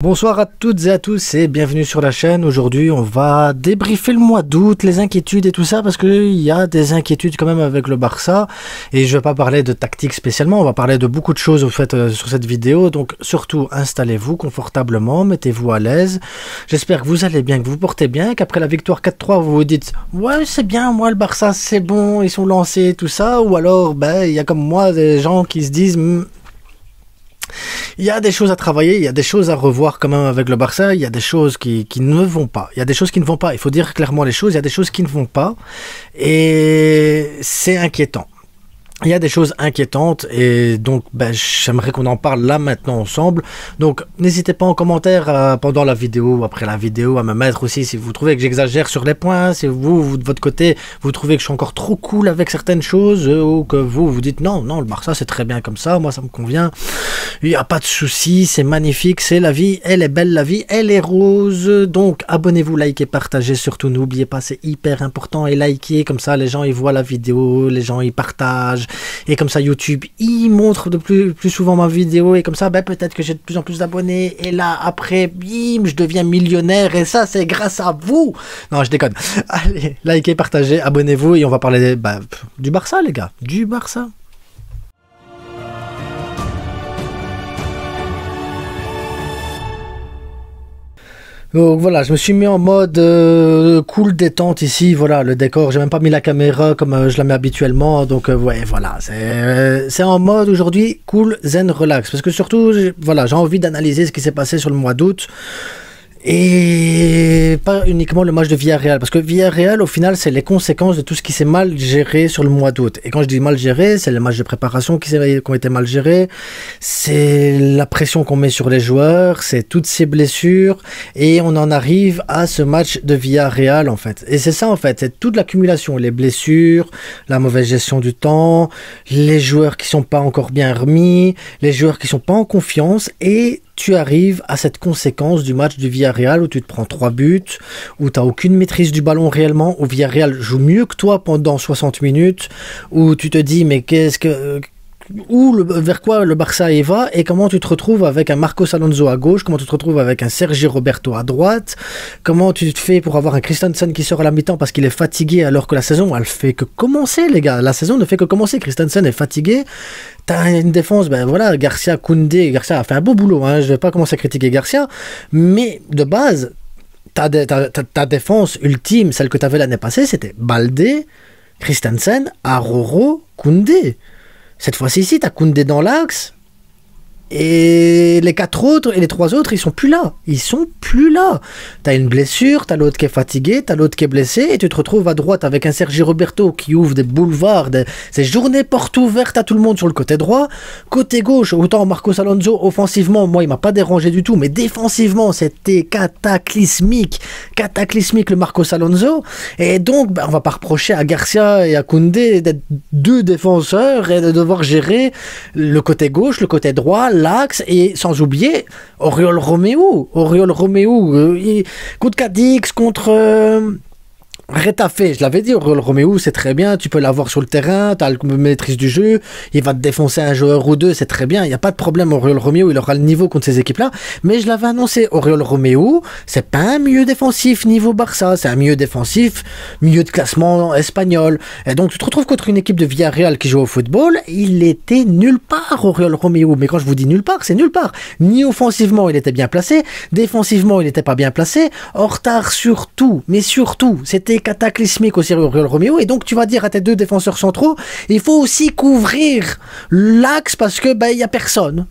Bonsoir à toutes et à tous et bienvenue sur la chaîne. Aujourd'hui on va débriefer le mois d'août, les inquiétudes et tout ça parce qu'il y a des inquiétudes quand même avec le Barça et je vais pas parler de tactique spécialement, on va parler de beaucoup de choses au fait sur cette vidéo, donc surtout installez-vous confortablement, mettez-vous à l'aise. J'espère que vous allez bien, que vous vous portez bien, qu'après la victoire 4-3 vous vous dites ouais c'est bien, moi le Barça c'est bon, ils sont lancés tout ça, ou alors il y a comme moi des gens qui se disent il y a des choses à travailler, il y a des choses à revoir quand même avec le Barça, il y a des choses qui ne vont pas. Il y a des choses qui ne vont pas, il faut dire clairement les choses, il y a des choses qui ne vont pas et c'est inquiétant. Il y a des choses inquiétantes et donc j'aimerais qu'on en parle là maintenant ensemble. Donc n'hésitez pas en commentaire pendant la vidéo ou après la vidéo à me mettre aussi si vous trouvez que j'exagère sur les points, si vous de votre côté vous trouvez que je suis encore trop cool avec certaines choses ou que vous dites non le Barça c'est très bien comme ça, moi ça me convient, il n'y a pas de souci, c'est magnifique, c'est la vie, elle est belle la vie, elle est rose. Donc abonnez-vous, likez, partagez, surtout n'oubliez pas, c'est hyper important, et likez, comme ça les gens ils voient la vidéo, les gens ils partagent. Et comme ça YouTube il montre de plus souvent ma vidéo et comme ça peut-être que j'ai de plus en plus d'abonnés et là après bim je deviens millionnaire et ça c'est grâce à vous. Non je déconne. Allez likez, partagez, abonnez-vous et on va parler du Barça les gars, du Barça. Donc voilà, je me suis mis en mode cool détente ici, voilà le décor, j'ai même pas mis la caméra comme je la mets habituellement, donc ouais voilà, c'est en mode aujourd'hui cool, zen, relax, parce que surtout voilà, j'ai envie d'analyser ce qui s'est passé sur le mois d'août. Et pas uniquement le match de Villarreal, parce que Villarreal au final c'est les conséquences de tout ce qui s'est mal géré sur le mois d'août. Et quand je dis mal géré, c'est les matchs de préparation qui ont été mal gérés, c'est la pression qu'on met sur les joueurs, c'est toutes ces blessures, et on en arrive à ce match de Villarreal en fait. Et c'est ça en fait, c'est toute l'accumulation, les blessures, la mauvaise gestion du temps, les joueurs qui sont pas encore bien remis, les joueurs qui sont pas en confiance, et tu arrives à cette conséquence du match du Villarreal où tu te prends 3 buts, où tu n'as aucune maîtrise du ballon réellement, où Villarreal joue mieux que toi pendant 60 minutes, où tu te dis mais vers quoi le Barça y va, et comment tu te retrouves avec un Marcos Alonso à gauche, comment tu te retrouves avec un Sergi Roberto à droite, comment tu te fais pour avoir un Christensen qui sort à la mi-temps parce qu'il est fatigué alors que la saison elle fait que commencer les gars, la saison ne fait que commencer, Christensen est fatigué, t'as une défense, voilà, Garcia, Koundé, Garcia a fait un beau boulot, hein, je vais pas commencer à critiquer Garcia, mais de base ta défense ultime, celle que tu avais l'année passée, c'était Baldé, Christensen, Aroro, Koundé. Cette fois-ci, t'as Koundé dans l'axe, et les 4 autres, et les 3 autres, ils sont plus là. Ils sont plus là. T'as une blessure, t'as l'autre qui est fatigué, t'as l'autre qui est blessé, et tu te retrouves à droite avec un Sergi Roberto qui ouvre des boulevards, ces journées portes ouvertes à tout le monde sur le côté droit. Côté gauche, autant Marcos Alonso, offensivement, moi, il m'a pas dérangé du tout, mais défensivement, c'était cataclysmique le Marcos Alonso. Et donc, on va pas reprocher à Garcia et à Koundé d'être 2 défenseurs et de devoir gérer le côté gauche, le côté droit, l'axe, et sans oublier Oriol Romeu contre Cadix, contre Retafe, je l'avais dit, Oriol Romeu c'est très bien, tu peux l'avoir sur le terrain, tu as la maîtrise du jeu, il va te défoncer un joueur ou deux, c'est très bien, il n'y a pas de problème, Oriol Romeu, il aura le niveau contre ces équipes-là, mais je l'avais annoncé, Oriol Romeu, c'est pas un milieu défensif niveau Barça, c'est un milieu défensif, milieu de classement espagnol, et donc tu te retrouves contre une équipe de Villarreal qui joue au football, il était nulle part, Oriol Romeu, mais quand je vous dis nulle part, c'est nulle part, ni offensivement il était bien placé, défensivement il n'était pas bien placé, en retard surtout, mais surtout, c'était cataclysmique aussi Oriol Romeu, et donc tu vas dire à tes 2 défenseurs centraux, il faut aussi couvrir l'axe parce que il y a personne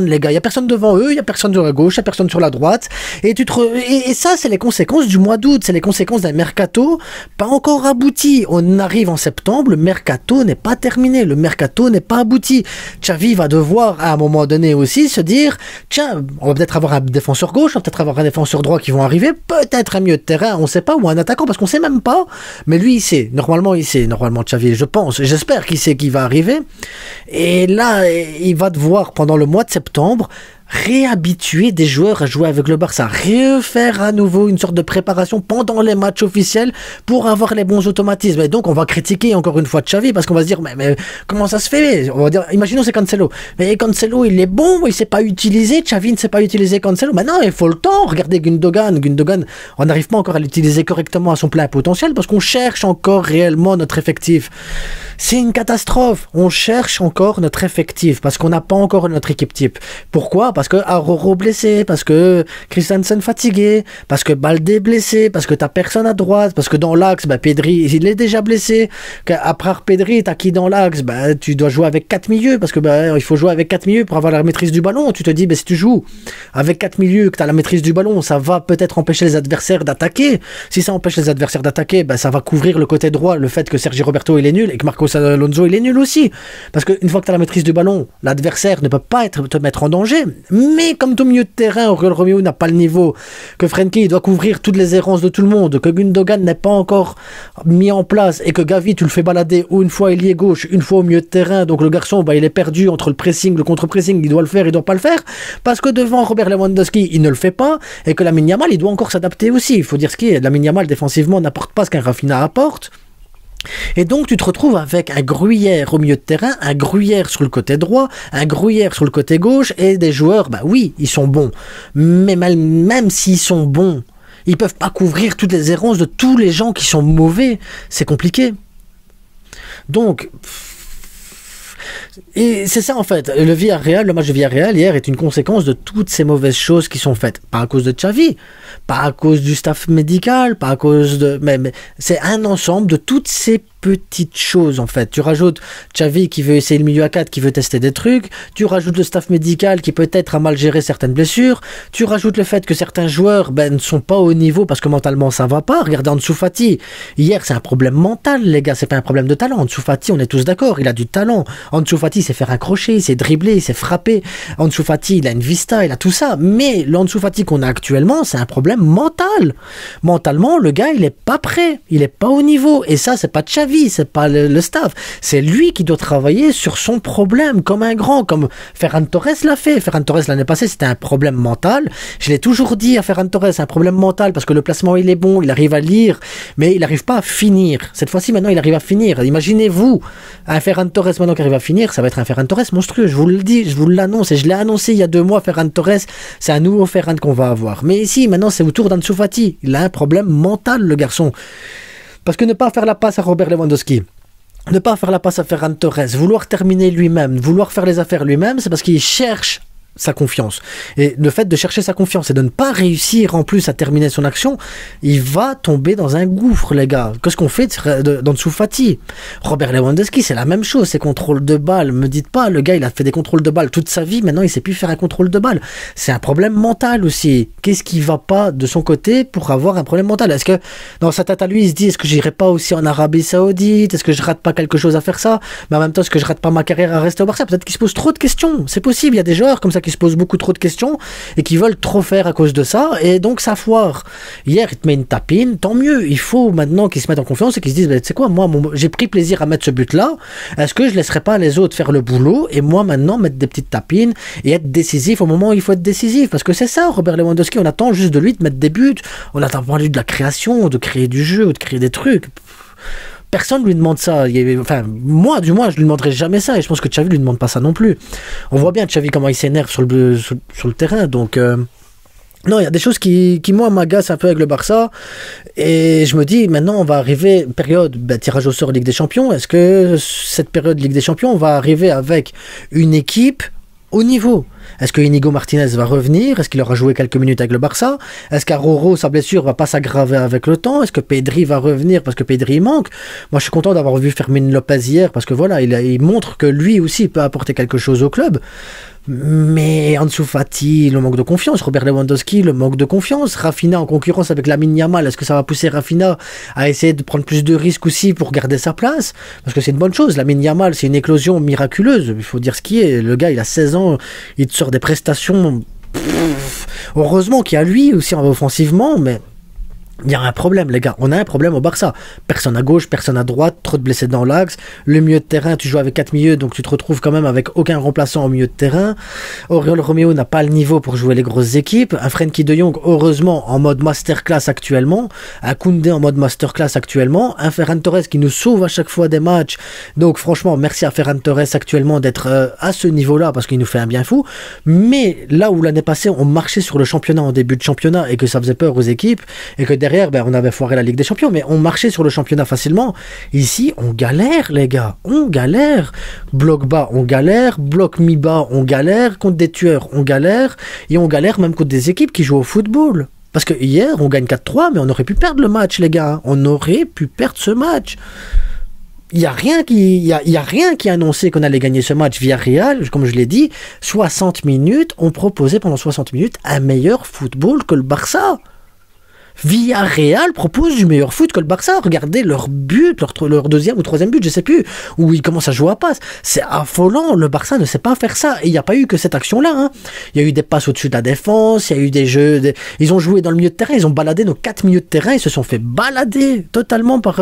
les gars, il y a personne devant eux, il y a personne sur la gauche, il y a personne sur la droite, et ça c'est les conséquences du mois d'août, c'est les conséquences d'un mercato pas encore abouti. On arrive en septembre, le mercato n'est pas terminé, le mercato n'est pas abouti. Xavi va devoir à un moment donné aussi se dire tiens, on va peut-être avoir un défenseur gauche, on va peut-être avoir un défenseur droit qui vont arriver, peut-être un milieu de terrain, on sait pas, ou un attaquant, parce qu'on sait même pas, mais lui il sait, normalement Xavi, je pense, j'espère qu'il sait qu'il va arriver, et là il va devoir pendant le mois de septembre réhabituer des joueurs à jouer avec le Barça, refaire à nouveau une sorte de préparation pendant les matchs officiels pour avoir les bons automatismes. Et donc on va critiquer encore une fois Xavi parce qu'on va se dire mais comment ça se fait? On va dire, imaginons c'est Cancelo. Mais Cancelo il est bon, il sait pas utiliser, Xavi ne sait pas utiliser Cancelo. Maintenant il faut le temps. Regardez Gundogan, on n'arrive pas encore à l'utiliser correctement à son plein potentiel parce qu'on cherche encore réellement notre effectif. C'est une catastrophe. On cherche encore notre effectif parce qu'on n'a pas encore notre équipe type. Pourquoi? Parce que Aroro blessé, parce que Christensen fatigué, parce que Baldé blessé, parce que t'as personne à droite, parce que dans l'axe, Pedri, il est déjà blessé. Après Pedri, t'as qui dans l'axe? Tu dois jouer avec 4 milieux, parce que il faut jouer avec 4 milieux pour avoir la maîtrise du ballon. Tu te dis, si tu joues avec 4 milieux, que t'as la maîtrise du ballon, ça va peut-être empêcher les adversaires d'attaquer. Si ça empêche les adversaires d'attaquer, ça va couvrir le côté droit, le fait que Sergi Roberto il est nul et que Marcos Alonso il est nul aussi. Parce qu'une fois que t'as la maîtrise du ballon, l'adversaire ne peut pas te mettre en danger. Mais comme tout milieu de terrain, Oriol Romeu n'a pas le niveau, que Frenkie doit couvrir toutes les errances de tout le monde, que Gundogan n'est pas encore mis en place et que Gavi tu le fais balader ou une fois ailier gauche, une fois au milieu de terrain, donc le garçon il est perdu entre le pressing, le contre-pressing, il doit le faire, il doit pas le faire, parce que devant Robert Lewandowski il ne le fait pas et que Lamine Yamal il doit encore s'adapter aussi. Il faut dire ce qui est, Lamine Yamal défensivement n'apporte pas ce qu'un Rafinha apporte. Et donc tu te retrouves avec un Gruyère au milieu de terrain, un Gruyère sur le côté droit, un Gruyère sur le côté gauche et des joueurs, oui, ils sont bons. Mais même s'ils sont bons, ils peuvent pas couvrir toutes les errances de tous les gens qui sont mauvais. C'est compliqué. Donc, et c'est ça en fait, le match de Villarreal hier est une conséquence de toutes ces mauvaises choses qui sont faites. Pas à cause de Xavi, pas à cause du staff médical, pas à cause de... Mais c'est un ensemble de toutes ces petites choses en fait. Tu rajoutes Xavi qui veut essayer le milieu à 4, qui veut tester des trucs, tu rajoutes le staff médical qui peut-être a mal géré certaines blessures, tu rajoutes le fait que certains joueurs ne sont pas au niveau parce que mentalement ça va pas. Regardez Ansu Fati, hier c'est un problème mental les gars, c'est pas un problème de talent. Ansu Fati on est tous d'accord, il a du talent. Ansu Fati sait faire un crochet, il sait dribbler, il sait frapper. Ansu Fati il a une vista, il a tout ça, mais l'Ansu Fati qu'on a actuellement c'est un problème mental. Mentalement le gars il est pas prêt, il est pas au niveau et ça c'est pas Xavi, c'est pas le staff, c'est lui qui doit travailler sur son problème comme un grand, comme Ferran Torres l'a fait. Ferran Torres l'année passée c'était un problème mental, je l'ai toujours dit à Ferran Torres, c'est un problème mental parce que le placement il est bon, il arrive à lire mais il n'arrive pas à finir. Cette fois-ci maintenant il arrive à finir. Imaginez-vous un Ferran Torres maintenant qui arrive à finir, ça va être un Ferran Torres monstrueux, je vous le dis, je vous l'annonce et je l'ai annoncé il y a 2 mois. Ferran Torres c'est un nouveau Ferran qu'on va avoir, mais ici maintenant c'est autour d'Ansu Fati, il a un problème mental le garçon. Parce que ne pas faire la passe à Robert Lewandowski, ne pas faire la passe à Ferran Torres, vouloir terminer lui-même, vouloir faire les affaires lui-même, c'est parce qu'il cherche sa confiance. Et le fait de chercher sa confiance et de ne pas réussir en plus à terminer son action, il va tomber dans un gouffre, les gars. Qu'est-ce qu'on fait d'Ansu Fati? Robert Lewandowski, c'est la même chose, ses contrôles de balle. Me dites pas, le gars, il a fait des contrôles de balle toute sa vie, maintenant il sait plus faire un contrôle de balle. C'est un problème mental aussi. Qu'est-ce qui va pas de son côté pour avoir un problème mental? Est-ce que dans sa tête à lui, il se dit, est-ce que j'irai pas aussi en Arabie Saoudite? Est-ce que je rate pas quelque chose à faire ça? Mais en même temps, est-ce que je rate pas ma carrière à rester au Barça? Peut-être qu'il se pose trop de questions. C'est possible, il y a des joueurs comme ça qui se posent beaucoup trop de questions et qui veulent trop faire à cause de ça et donc ça foire. Hier il te met une tapine, tant mieux, il faut maintenant qu'ils se mettent en confiance et qu'ils se disent tu sais quoi, moi j'ai pris plaisir à mettre ce but là, est-ce que je laisserai pas les autres faire le boulot et moi maintenant mettre des petites tapines et être décisif au moment où il faut être décisif, parce que c'est ça Robert Lewandowski, on attend juste de lui de mettre des buts, on attend pas de lui de la création, de créer du jeu ou de créer des trucs. Personne lui demande ça. Enfin, moi, du moins, je lui demanderai jamais ça. Et je pense que Xavi lui demande pas ça non plus. On voit bien Xavi comment il s'énerve sur le terrain. Donc, non, il y a des choses qui moi, m'agacent un peu avec le Barça. Et je me dis, maintenant, on va arriver, période tirage au sort Ligue des Champions. Est-ce que cette période Ligue des Champions, on va arriver avec une équipe au niveau? Est-ce que Inigo Martinez va revenir? Est-ce qu'il aura joué quelques minutes avec le Barça? Est-ce qu'Aroro, sa blessure, va pas s'aggraver avec le temps? Est-ce que Pedri va revenir parce que Pedri manque? Moi, je suis content d'avoir vu Fermin Lopez hier parce que voilà, il montre que lui aussi peut apporter quelque chose au club. Mais Ansu Fati, le manque de confiance. Robert Lewandowski, le manque de confiance. Rafinha en concurrence avec Lamine Yamal, est-ce que ça va pousser Rafinha à essayer de prendre plus de risques aussi pour garder sa place? Parce que c'est une bonne chose. Lamine Yamal, c'est une éclosion miraculeuse. Il faut dire ce qui est. Le gars, il a 16 ans, il te sort des prestations. Heureusement qu'il y a lui aussi offensivement, mais Il y a un problème, les gars. On a un problème au Barça. Personne à gauche, personne à droite, trop de blessés dans l'axe. Le milieu de terrain, tu joues avec 4 milieux, donc tu te retrouves quand même avec aucun remplaçant au milieu de terrain. Oriol Romeo n'a pas le niveau pour jouer les grosses équipes. Un Frenkie de Jong, heureusement, en mode masterclass actuellement. Un Koundé en mode masterclass actuellement. Un Ferran Torres qui nous sauve à chaque fois des matchs. Donc franchement, merci à Ferran Torres actuellement d'être à ce niveau-là parce qu'il nous fait un bien fou. Mais là où l'année passée, on marchait sur le championnat en début de championnat et que ça faisait peur aux équipes et que derrière, on avait foiré la Ligue des Champions, mais on marchait sur le championnat facilement. Ici, on galère, les gars. On galère. Bloc bas, on galère. Bloc mi-bas, on galère. Contre des tueurs, on galère. Et on galère même contre des équipes qui jouent au football. Parce que hier, on gagne 4-3, mais on aurait pu perdre le match, les gars. On aurait pu perdre ce match. Il n'y a rien qui annonçait qu'on allait gagner ce match. Villarreal, comme je l'ai dit, 60 minutes, on proposait pendant 60 minutes un meilleur football que le Barça. Villarreal propose du meilleur foot que le Barça. Regardez leur but, leur deuxième ou troisième but, je sais plus, où ils commencent à jouer à passe. C'est affolant. Le Barça ne sait pas faire ça. Et il n'y a pas eu que cette action-là. Hein. Il y a eu des passes au-dessus de la défense. Il y a eu des jeux. Ils ont joué dans le milieu de terrain. Ils ont baladé nos 4 milieux de terrain. Ils se sont fait balader totalement par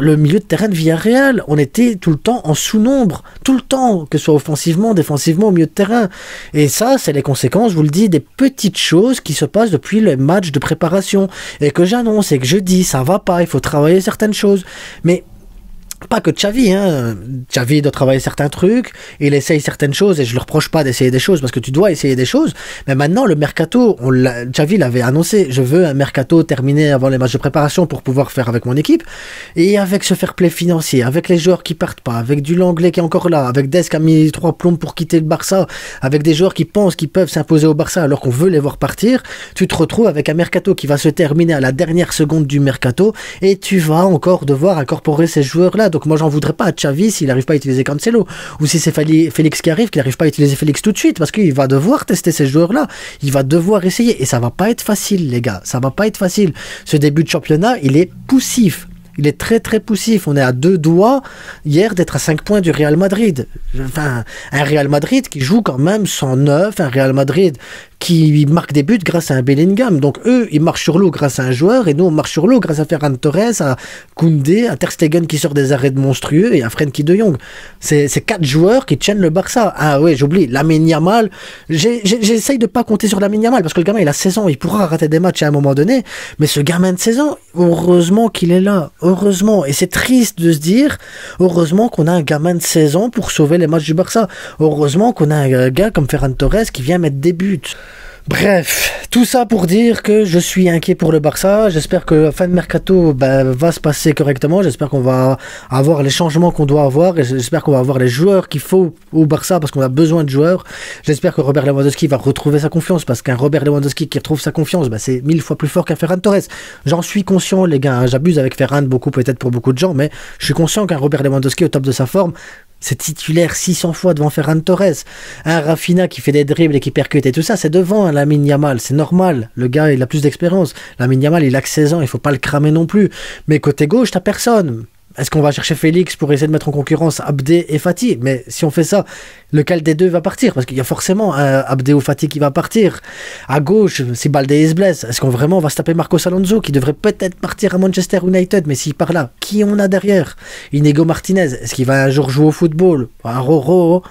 le milieu de terrain de Villarreal. On était tout le temps en sous-nombre. Tout le temps. Que ce soit offensivement, défensivement, au milieu de terrain. Et ça, c'est les conséquences, je vous le dis, des petites choses qui se passent depuis le match de préparation. Et que j'annonce et que je dis, ça va pas, il faut travailler certaines choses. Mais pas que Xavi, hein. Xavi doit travailler certains trucs, il essaye certaines choses, et je le reproche pas d'essayer des choses, parce que tu dois essayer des choses, mais maintenant, le mercato, Xavi l'avait annoncé, je veux un mercato terminé avant les matchs de préparation pour pouvoir faire avec mon équipe, et avec ce fair play financier, avec les joueurs qui partent pas, avec du Langlais qui est encore là, avec Dest qui a mis 3 plombes pour quitter le Barça, avec des joueurs qui pensent qu'ils peuvent s'imposer au Barça alors qu'on veut les voir partir, tu te retrouves avec un mercato qui va se terminer à la dernière seconde du mercato, et tu vas encore devoir incorporer ces joueurs-là. Donc moi j'en voudrais pas à Xavi s'il n'arrive pas à utiliser Cancelo, ou si c'est Félix qui arrive, qu'il n'arrive pas à utiliser Félix tout de suite, parce qu'il va devoir tester ces joueurs-là, il va devoir essayer, et ça va pas être facile, les gars, ça va pas être facile. Ce début de championnat, il est poussif. Il est très très poussif. On est à 2 doigts hier d'être à 5 points du Real Madrid. Enfin, un Real Madrid qui joue quand même 109, un Real Madrid qui marque des buts grâce à un Bellingham. Donc eux, ils marchent sur l'eau grâce à un joueur, et nous, on marche sur l'eau grâce à Ferran Torres, à Koundé, à Ter Stegen qui sort des arrêts monstrueux, et à Frenkie de Jong. C'est 4 joueurs qui tiennent le Barça. Ah ouais, j'oublie, Lamine Yamal. J'essaye de pas compter sur Lamine Yamal, parce que le gamin, il a 16 ans, il pourra rater des matchs à un moment donné, mais ce gamin de 16 ans, heureusement qu'il est là. Heureusement. Et c'est triste de se dire, heureusement qu'on a un gamin de 16 ans pour sauver les matchs du Barça. Heureusement qu'on a un gars comme Ferran Torres qui vient mettre des buts. Bref, tout ça pour dire que je suis inquiet pour le Barça. J'espère que la fin de mercato va se passer correctement. J'espère qu'on va avoir les changements qu'on doit avoir, et j'espère qu'on va avoir les joueurs qu'il faut au Barça, parce qu'on a besoin de joueurs. J'espère que Robert Lewandowski va retrouver sa confiance, parce qu'un Robert Lewandowski qui retrouve sa confiance, c'est 1000 fois plus fort qu'un Ferran Torres. J'en suis conscient, les gars, hein. J'abuse avec Ferran beaucoup, peut-être pour beaucoup de gens, mais je suis conscient qu'un Robert Lewandowski au top de sa forme, c'est titulaire 600 fois devant Ferran Torres. Un Rafinha qui fait des dribbles et qui percute et tout ça, c'est devant un Lamine Yamal. C'est normal. Le gars, il a plus d'expérience. Lamine Yamal, il a que 16 ans. Il faut pas le cramer non plus. Mais côté gauche, t'as personne. Est-ce qu'on va chercher Félix pour essayer de mettre en concurrence Abdé et Fati? Mais si on fait ça, lequel des deux va partir? Parce qu'il y a forcément un Abdé ou Fati qui va partir. À gauche, si Baldé se blesse, est-ce qu'on vraiment va se taper Marcos Alonso, qui devrait peut-être partir à Manchester United? Mais s'il part là, qui on a derrière? Inigo Martinez, est-ce qu'il va un jour jouer au football? Roro,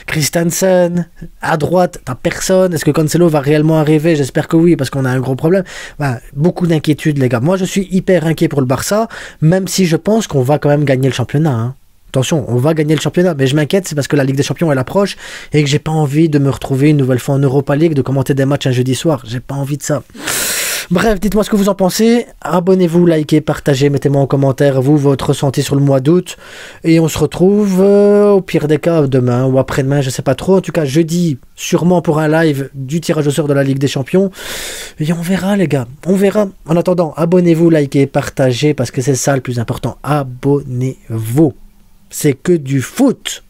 Christensen, à droite, t'as personne. Est-ce que Cancelo va réellement arriver? J'espère que oui, parce qu'on a un gros problème. Beaucoup d'inquiétudes, les gars. Moi, je suis hyper inquiet pour le Barça, même si je pense qu'on va quand même gagner le championnat, hein. Attention, on va gagner le championnat, mais je m'inquiète, c'est parce que la Ligue des Champions elle approche et que j'ai pas envie de me retrouver une nouvelle fois en Europa League, de commenter des matchs un jeudi soir. J'ai pas envie de ça. Bref, dites-moi ce que vous en pensez. Abonnez-vous, likez, partagez, mettez-moi en commentaire vous votre ressenti sur le mois d'août, et on se retrouve au pire des cas demain ou après-demain, je sais pas trop. En tout cas, jeudi, sûrement pour un live du tirage au sort de la Ligue des Champions. Et on verra, les gars. On verra. En attendant, abonnez-vous, likez, partagez, parce que c'est ça le plus important. Abonnez-vous. C'est que du foot.